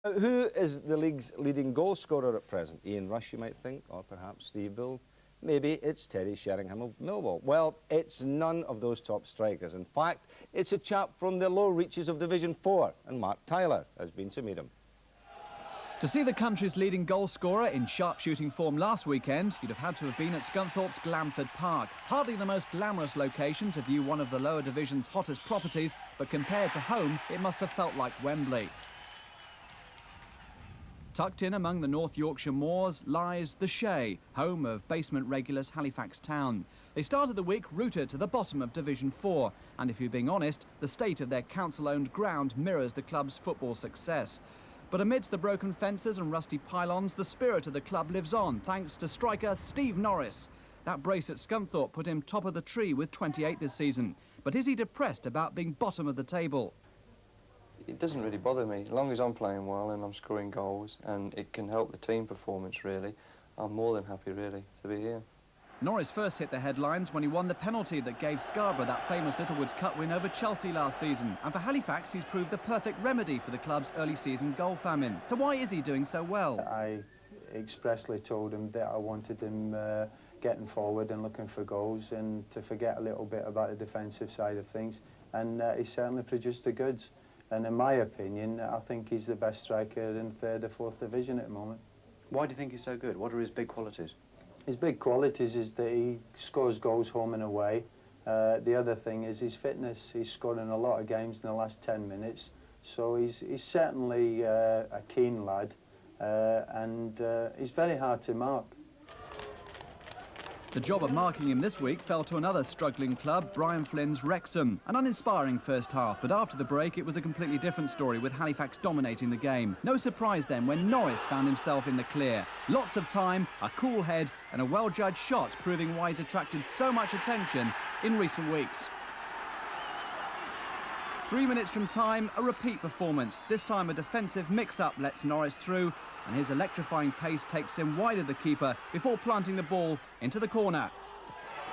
Who is the league's leading goal scorer at present? Ian Rush, you might think, or perhaps Steve Bull. Maybe it's Terry Sheringham of Millwall. Well, it's none of those top strikers. In fact, it's a chap from the low reaches of Division 4, and Mark Tyler has been to meet him. To see the country's leading goal scorer in sharp-shooting form last weekend, you'd have had to have been at Scunthorpe's Glamford Park. Hardly the most glamorous location to view one of the lower division's hottest properties, but compared to home, it must have felt like Wembley. Tucked in among the North Yorkshire moors lies the Shay, home of basement regulars Halifax Town. They started the week rooted to the bottom of Division 4, and if you're being honest, the state of their council-owned ground mirrors the club's football success. But amidst the broken fences and rusty pylons, the spirit of the club lives on, thanks to striker Steve Norris. That brace at Scunthorpe put him top of the tree with 28 this season. But is he depressed about being bottom of the table? It doesn't really bother me. As long as I'm playing well and I'm scoring goals and it can help the team performance, really, I'm more than happy, really, to be here. Norris first hit the headlines when he won the penalty that gave Scarborough that famous Littlewoods Cup win over Chelsea last season. And for Halifax, he's proved the perfect remedy for the club's early season goal famine. So why is he doing so well? I expressly told him that I wanted him getting forward and looking for goals and to forget a little bit about the defensive side of things. And he certainly produced the goods. And in my opinion, I think he's the best striker in 3rd or 4th division at the moment. Why do you think he's so good? What are his big qualities? His big qualities is that he scores goals home and away. The other thing is his fitness. He's scored in a lot of games in the last 10 minutes. So he's certainly a keen lad and he's very hard to mark. The job of marking him this week fell to another struggling club, Brian Flynn's Wrexham. An uninspiring first half, but after the break it was a completely different story with Halifax dominating the game. No surprise then when Norris found himself in the clear. Lots of time, a cool head and a well-judged shot proving why he's attracted so much attention in recent weeks. 3 minutes from time, a repeat performance. This time a defensive mix-up lets Norris through and his electrifying pace takes him wide of the keeper before planting the ball into the corner.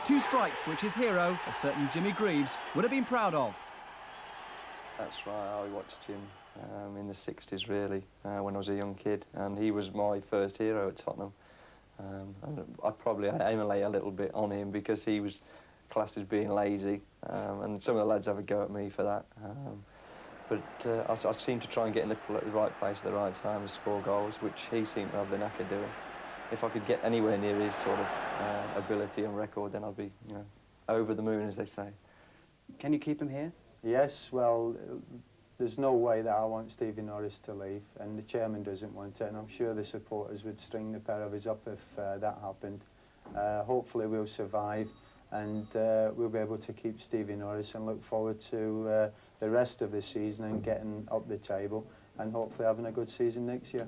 2 strikes which his hero, a certain Jimmy Greaves, would have been proud of. That's right, I watched him in the 60s, really, when I was a young kid, and he was my first hero at Tottenham. I probably emulate a little bit on him because he was classed as being lazy, and some of the lads have a go at me for that. But I seem to try and get in the right place at the right time and score goals, which he seemed to have the knack of doing. If I could get anywhere near his sort of ability and record, then I'd be, you know, over the moon, as they say. Can you keep him here? Yes, well, there's no way that I want Stevie Norris to leave, and the chairman doesn't want it, and I'm sure the supporters would string the pair of us up if that happened. Hopefully we'll survive, and we'll be able to keep Stevie Norris and look forward to the rest of the season and getting up the table and hopefully having a good season next year.